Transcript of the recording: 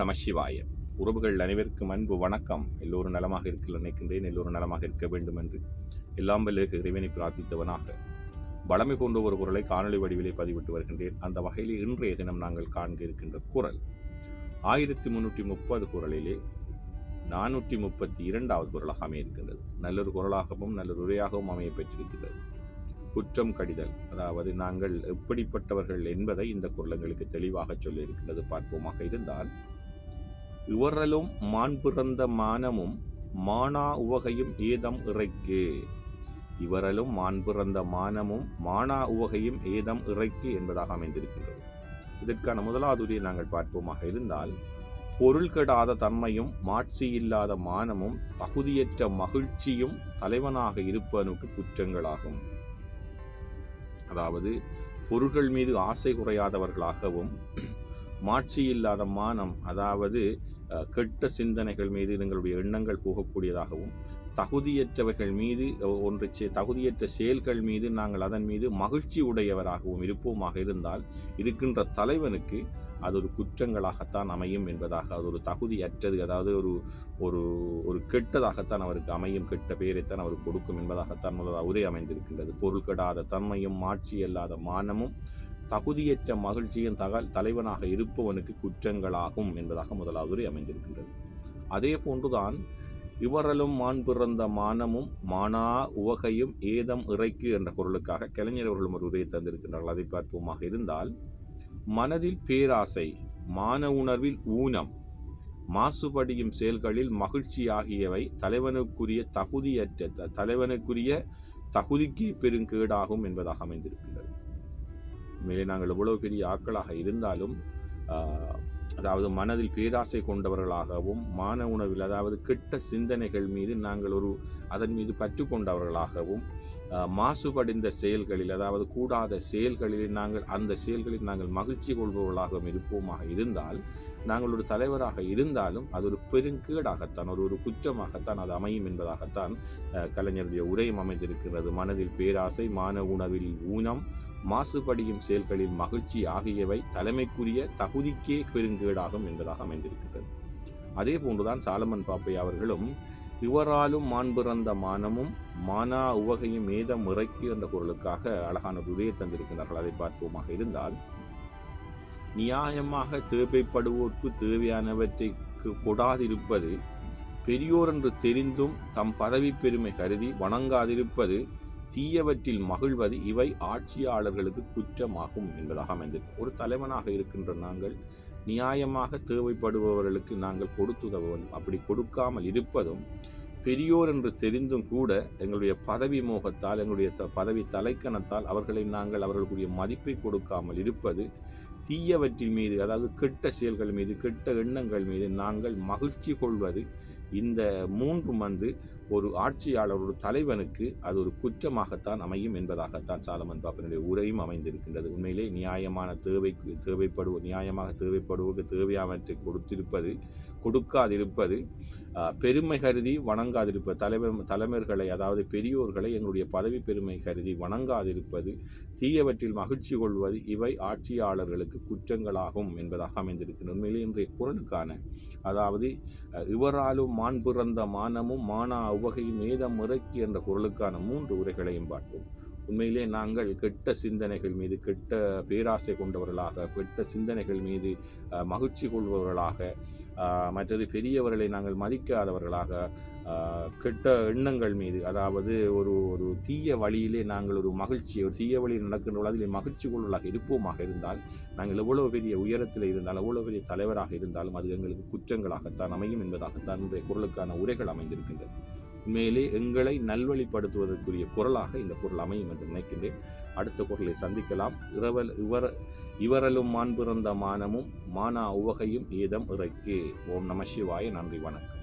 நம சிவாய. உறவுகள் அனைவருக்கும் அன்பு வணக்கம். எல்லோரும் நலமாக இருக்க நினைக்கின்றேன். எல்லோரும் நலமாக இருக்க வேண்டும் என்று எல்லாம் வல்ல இறைவனை பிரார்த்தித்தவனாக வளமை போன்ற ஒரு குரலை காணொலி வடிவிலே பதிவிட்டு வருகின்றேன். அந்த வகையில் இன்றைய தினம் நாங்கள் காண்க இருக்கின்ற குரல் 1330 குரலிலே 432வது குரலாக அமையிருக்கின்றது. நல்லொரு குரலாகவும் நல்லொரு உரையாகவும் அமைய பெற்றிருக்கின்றது. குற்றம் கடிதல், அதாவது நாங்கள் எப்படிப்பட்டவர்கள் என்பதை இந்த குரலங்களுக்கு தெளிவாக சொல்லியிருக்கின்றது. பார்ப்போமாக இருந்தால், இவரலும் மான் பிறந்த மானமும் மானா உவகையும் ஏதம் இறைக்கு. இவரலும் மான் பிறந்த மானமும் மானா உவகையும் ஏதம் இறைக்கு என்பதாக அமைந்திருக்கின்றது. இதற்கான முதலாவது உரையை நாங்கள் பார்ப்போமாக இருந்தால், பொருள் கெடாத தன்மையும் மாட்சி இல்லாத மானமும் தகுதியற்ற மகிழ்ச்சியும் தலைவனாக இருப்பவனுக்கு குற்றங்களாகும். அதாவது பொருள்கள் மீது ஆசை குறையாதவர்களாகவும் மாட்சி இல்லாத மானம், அதாவது கெட்ட சிந்தனைகள் மீது எங்களுடைய எண்ணங்கள் போகக்கூடியதாகவும் தகுதியற்றவைகள் மீது தகுதியற்ற செயல்கள் மீது நாங்கள் அதன் மீது மகிழ்ச்சி உடையவராகவும் இருப்போமாக இருந்தால் இருக்கின்ற தலைவனுக்கு அது ஒரு குற்றங்களாகத்தான் அமையும் என்பதாக, அது ஒரு தகுதியற்றது, அதாவது ஒரு ஒரு கெட்டதாகத்தான் அவருக்கு அமையும், கெட்ட பெயரைத்தான் அவருக்கு கொடுக்கும் என்பதாகத்தான் முதலாக உரை அமைந்திருக்கின்றது. பொருள் கெடாத தன்மையும் மாட்சி இல்லாத மானமும் தகுதியற்ற மகிழ்ச்சியின் தலைவனாக இருப்பவனுக்கு குற்றங்களாகும் என்பதாக முதலாவது உரை அமைந்திருக்கின்றது. அதே போன்றுதான் இவரலும் மான் பிறந்த மானமும் மானா உவகையும் ஏதம் இறைக்கு என்ற பொருளுக்காக கலைஞர் அவர்களும் ஒரு உரையை தந்திருக்கின்றார்கள். அதை பார்ப்போமாக இருந்தால், மனதில் பேராசை, மான உணர்வில் ஊனம், மாசுபடியும் செயல்களில் மகிழ்ச்சி ஆகியவை தலைவனுக்குரிய தகுதிக்கு பெருங்கேடாகும் என்பதாக அமைந்திருக்கின்றது. மேலே நாங்கள் எவ்வளவு பெரிய ஆட்களாக இருந்தாலும், அதாவது மனதில் பேராசை கொண்டவர்களாகவும் மான உணர்வில், அதாவது கெட்ட சிந்தனைகள் மீது நாங்கள் அதன் மீது பற்று கொண்டவர்களாகவும் மாசுபடிந்த செயல்களில், அதாவது கூடாத செயல்களில் அந்த செயல்களில் நாங்கள் மகிழ்ச்சி கொள்பவர்களாகவும் இருப்போமாக இருந்தால், நாங்கள் ஒரு தலைவராக இருந்தாலும் அது ஒரு பெருங்கேடாகத்தான், ஒரு குற்றமாகத்தான் அது அமையும் என்பதாகத்தான் கலைஞருடைய உரையும் அமைந்திருக்கிறது. மனதில் பேராசை, மான உணர்வில் ஊனம், மாசுபடியும் செயல்களில் மகிழ்ச்சி ஆகியவை தலைமைக்குரிய தகுதிக்கே பெருங்கேடாகும் என்பதாக அமைந்திருக்கிறது. அதே போன்றுதான் சாலமன் பாப்பையா அவர்களும் இவராலும் மான் பிறந்த மானமும் மானா உவகையும் ஏதம் இறைக்கு என்ற பொருளுக்காக அழகான ஒரு உரையை தந்திருக்கிறார்கள். அதை பார்ப்போமாக இருந்தால், நியாயமாக தேவைப்படுவோர்க்கு தேவையானவற்றை கொடாதிருப்பது, பெரியோர் என்று தெரிந்தும் தம் பதவி பெருமை கருதி வணங்காதிருப்பது, தீயவற்றில் மகிழ்வது, இவை ஆட்சியாளர்களுக்கு குற்றமாகும் என்பதாக அமைந்திருக்கும். ஒரு தலைவனாக இருக்கின்ற நாங்கள் நியாயமாக தேவைப்படுபவர்களுக்கு நாங்கள் கொடுத்துதவும், அப்படி கொடுக்காமல் இருப்பதும், பெரியோர் என்று தெரிந்தும் கூட எங்களுடைய பதவி மோகத்தால், எங்களுடைய பதவி தலைக்கணத்தால் அவர்களுக்குரிய மதிப்பை கொடுக்காமல் இருப்பது, தீயவற்றின் மீது, அதாவது கெட்ட செயல்கள் மீது, கெட்ட எண்ணங்கள் மீது நாங்கள் மகிழ்ச்சி கொள்வது, இந்த மூன்றும் ஒரு ஆட்சியாளர், ஒரு தலைவனுக்கு அது ஒரு குற்றமாகத்தான் அமையும் என்பதாகத்தான் சாலமன் பாப்பனுடைய உரையும் அமைந்திருக்கின்றது. உண்மையிலே நியாயமாக தேவைப்படுவதற்கு தேவையானவற்றை கொடுக்காதிருப்பது, பெருமை கருதி வணங்காதிருப்பது, தலைவர்களை, அதாவது பெரியோர்களை எங்களுடைய பதவி பெருமை கருதி வணங்காதிருப்பது, தீயவற்றில் மகிழ்ச்சி கொள்வது, இவை ஆட்சியாளர்களுக்கு குற்றங்களாகும் என்பதாக அமைந்திருக்கின்றது. உண்மையிலே இன்றைய குரலுக்கான, அதாவது இவராலும் மான் பிறந்த மானமும் மானா உவகையும் ஏதம் இறைக்கு என்ற குரலுக்கான 3 உரைகளையும் பார்ப்போம். உண்மையிலே நாங்கள் கெட்ட சிந்தனைகள் மீது, கெட்ட பேராசை கொண்டவர்களாக, கெட்ட சிந்தனைகள் மீது மகிழ்ச்சி கொள்பவர்களாக, மற்றது பெரியவர்களை நாங்கள் மதிக்காதவர்களாக, கெட்ட எண்ணங்கள் மீது, அதாவது ஒரு தீய வழியிலே நாங்கள் ஒரு தீய வழியில் நடக்கின்ற அதிலே மகிழ்ச்சி கொள்வதாக இருப்போமாக இருந்தால், நாங்கள் எவ்வளவு பெரிய உயரத்தில் இருந்தாலும், எவ்வளவு பெரிய தலைவராக இருந்தாலும் அது எங்களுக்கு குற்றங்களாகத்தான் அமையும் என்பதாகத்தான் இன்றைய குரலுக்கான உரைகள் அமைந்திருக்கின்றது. உண்மையிலே எங்களை நல்வழிப்படுத்துவதற்குரிய குரலாக இந்த குரல் அமையும் என்று நினைக்கின்றேன். அடுத்த குரலை சந்திக்கலாம். இவரலும் மான் பிறந்த மானமும் மானா உவகையும் ஏதம் இறைக்கு. ஓம் நம சிவாய. நன்றி, வணக்கம்.